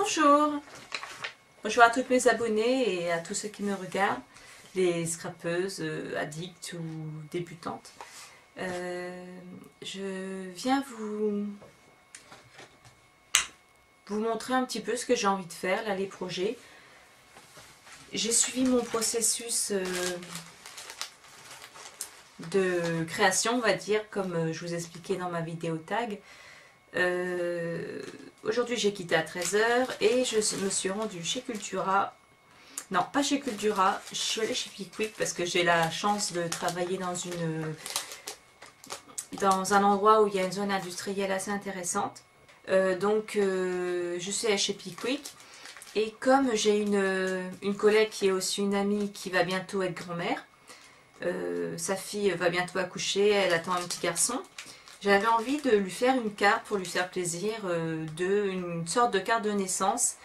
Bonjour! Bonjour à toutes mes abonnées et à tous ceux qui me regardent, les scrapeuses, addicts ou débutantes. Je viens vous montrer un petit peu ce que j'ai envie de faire, là, les projets. J'ai suivi mon processus de création, on va dire, comme je vous expliquais dans ma vidéo tag. Aujourd'hui j'ai quitté à 13 h et je me suis rendue chez Cultura. Non, pas chez Cultura, je suis allée chez Pickwick parce que j'ai la chance de travailler dans un endroit où il y a une zone industrielle assez intéressante. Je suis allée chez Pickwick et comme j'ai une collègue qui est aussi une amie qui va bientôt être grand-mère, sa fille va bientôt accoucher, elle attend un petit garçon. J'avais envie de lui faire une carte pour lui faire plaisir, une sorte de carte de naissance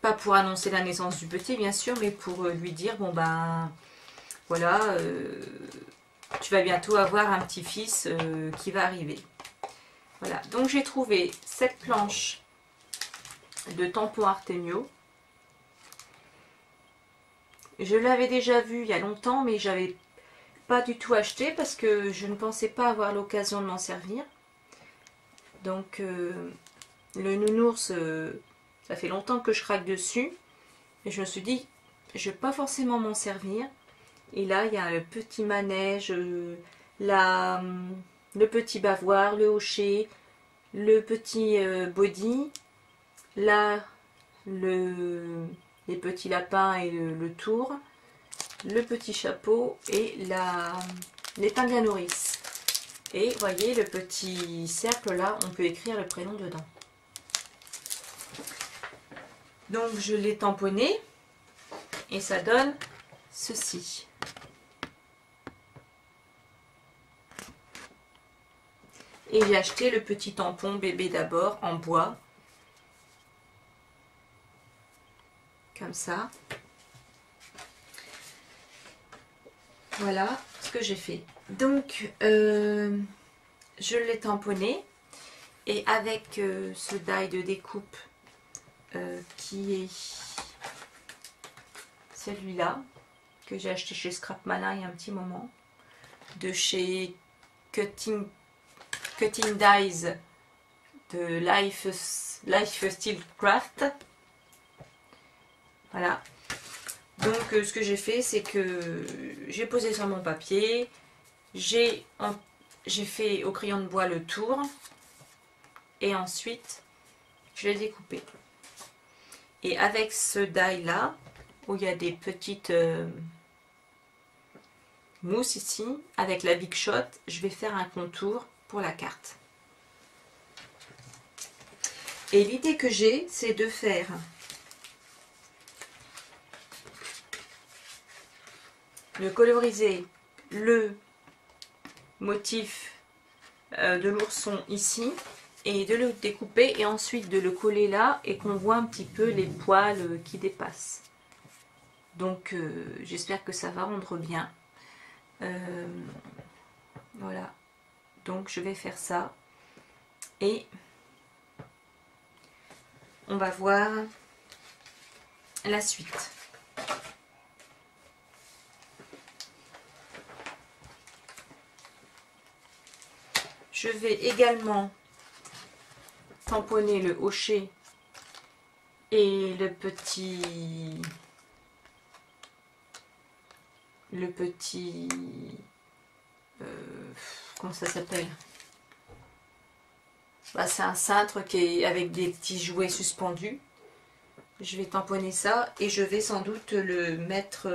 pas pour annoncer la naissance du petit bien sûr, mais pour lui dire bon ben voilà, tu vas bientôt avoir un petit-fils qui va arriver. Voilà, donc j'ai trouvé cette planche de tampons Artemio. Je l'avais déjà vu il y a longtemps, mais j'avais pas du tout acheté parce que je ne pensais pas avoir l'occasion de m'en servir. Donc le nounours, ça fait longtemps que je craque dessus. Et je me suis dit, je vais pas forcément m'en servir. Et là, il y a le petit manège, le petit bavoir, le hochet, le petit body. Là, les petits lapins et le tour, le petit chapeau et l'épingle à nourrice. Et voyez le petit cercle là, on peut écrire le prénom dedans. Donc je l'ai tamponné et ça donne ceci. Et j'ai acheté le petit tampon bébé d'abord en bois. Comme ça. Voilà ce que j'ai fait. Donc, je l'ai tamponné. Et avec ce die de découpe qui est celui-là, que j'ai acheté chez Scrap Malin il y a un petit moment, de chez Cutting Dies de Life Steel Craft. Voilà. Donc ce que j'ai fait, c'est que j'ai posé sur mon papier, j'ai fait au crayon de bois le tour et ensuite je l'ai découpé. Et avec ce die là, où il y a des petites mousses ici, avec la Big Shot, je vais faire un contour pour la carte. Et l'idée que j'ai, c'est de faire de coloriser le motif de l'ourson ici et de le découper et ensuite de le coller là et qu'on voit un petit peu les poils qui dépassent. Donc j'espère que ça va rendre bien. Voilà, donc je vais faire ça et on va voir la suite. Je vais également tamponner le hochet et le petit comment ça s'appelle, c'est un cintre qui est avec des petits jouets suspendus. Je vais tamponner ça et je vais sans doute le mettre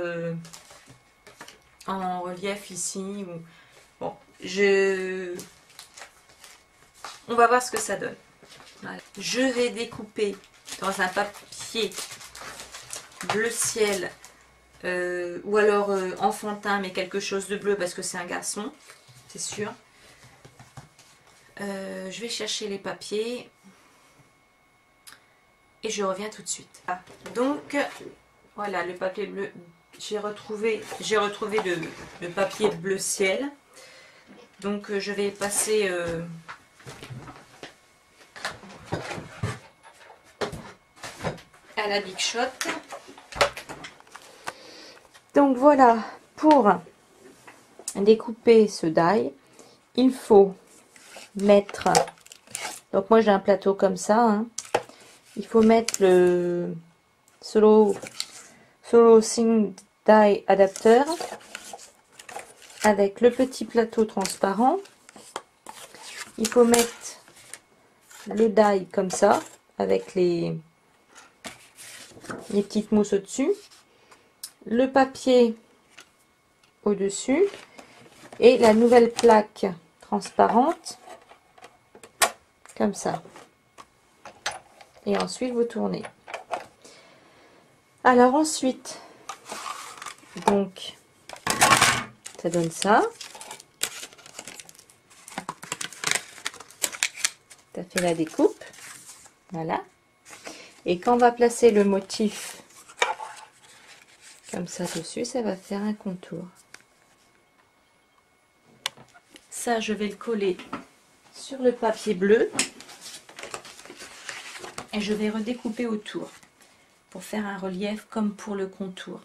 en relief ici. Bon, on va voir ce que ça donne. Voilà. Je vais découper dans un papier bleu ciel ou alors enfantin, mais quelque chose de bleu parce que c'est un garçon, c'est sûr. Je vais chercher les papiers et je reviens tout de suite. Donc voilà le papier bleu j'ai retrouvé le papier bleu ciel. Donc je vais passer à la Big Shot. Donc voilà, pour découper ce die, il faut mettre, donc moi j'ai un plateau comme ça, hein. Il faut mettre le Solo Think Die adapteur avec le petit plateau transparent. Il faut mettre le die comme ça avec les petites mousses au-dessus, le papier au-dessus et la nouvelle plaque transparente comme ça. Et ensuite vous tournez. Alors ensuite, donc ça donne ça. Ça fait la découpe. Voilà. Et quand on va placer le motif comme ça dessus, ça va faire un contour. Ça, je vais le coller sur le papier bleu et je vais redécouper autour pour faire un relief comme pour le contour.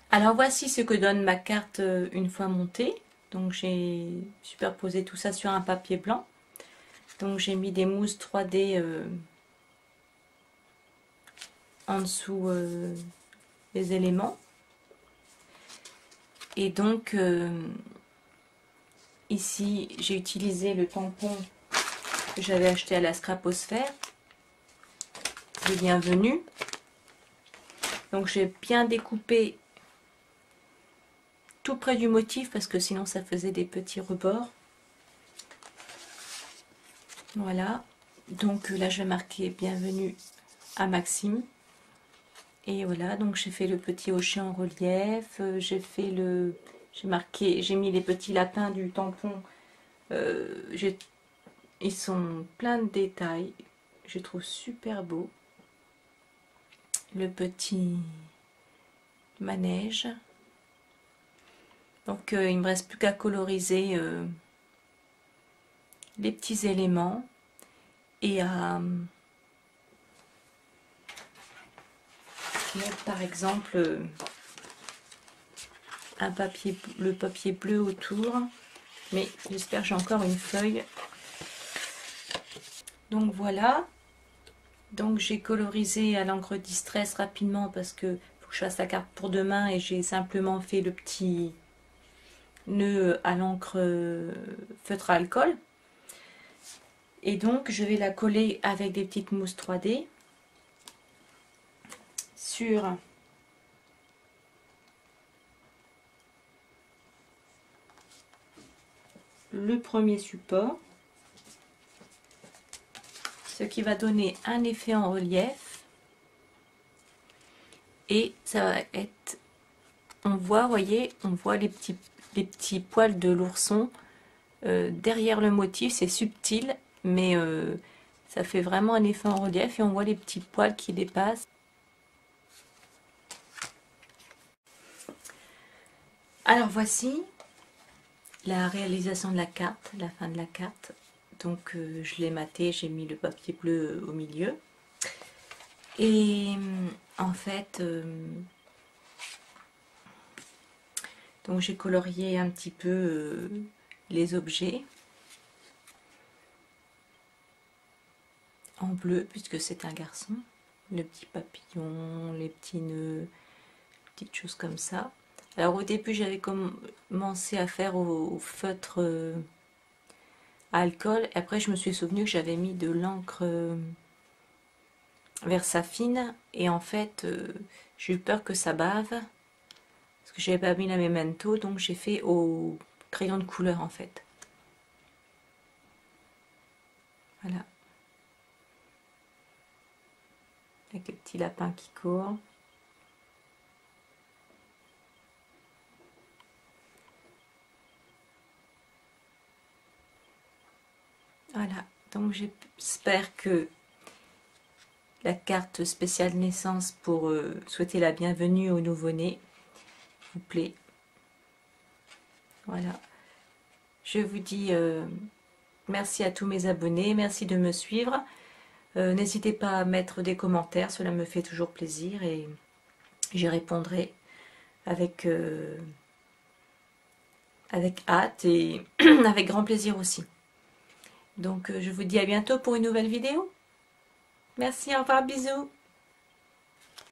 Alors voici ce que donne ma carte une fois montée. Donc j'ai superposé tout ça sur un papier blanc. Donc j'ai mis des mousses 3D en dessous des éléments. Et donc ici j'ai utilisé le tampon que j'avais acheté à la Scraposphère. Le bienvenu. Donc j'ai bien découpé tout près du motif parce que sinon ça faisait des petits rebords. Voilà, donc là je vais marquer bienvenue à Maxime. Et voilà, donc j'ai fait le petit hocher en relief, j'ai mis les petits lapins du tampon. Ils sont plein de détails, je trouve super beau. Le petit manège. Donc il me reste plus qu'à coloriser les petits éléments et à mettre par exemple le papier bleu autour, mais j'espère que j'ai encore une feuille. Donc voilà, donc j'ai colorisé à l'encre Distress rapidement parce que faut que je fasse la carte pour demain et j'ai simplement fait le petit nœud à l'encre feutre à alcool. Et donc je vais la coller avec des petites mousses 3D sur le premier support, ce qui va donner un effet en relief. Et ça va être, on voit, voyez, on voit les petits poils de l'ourson derrière le motif. C'est subtil, mais ça fait vraiment un effet en relief et on voit les petits poils qui dépassent. Alors voici la réalisation de la carte, la fin de la carte. Donc je l'ai maté, j'ai mis le papier bleu au milieu. Et en fait, donc j'ai colorié un petit peu les objets en bleu puisque c'est un garçon. Le petit papillon, les petits nœuds, petites choses comme ça. Alors au début j'avais commencé à faire au feutre à alcool. Et après je me suis souvenu que j'avais mis de l'encre Versafine. Et en fait j'ai eu peur que ça bave. Parce que j'avais pas mis la Memento. Donc j'ai fait au crayon de couleur en fait. Voilà. Avec le petit lapin qui court. Voilà, donc j'espère que la carte spéciale naissance pour souhaiter la bienvenue au nouveau-né. S'il vous plaît. Voilà. Je vous dis merci à tous mes abonnés, merci de me suivre. N'hésitez pas à mettre des commentaires, cela me fait toujours plaisir et j'y répondrai avec hâte et avec grand plaisir aussi. Donc je vous dis à bientôt pour une nouvelle vidéo. Merci, au revoir, bisous.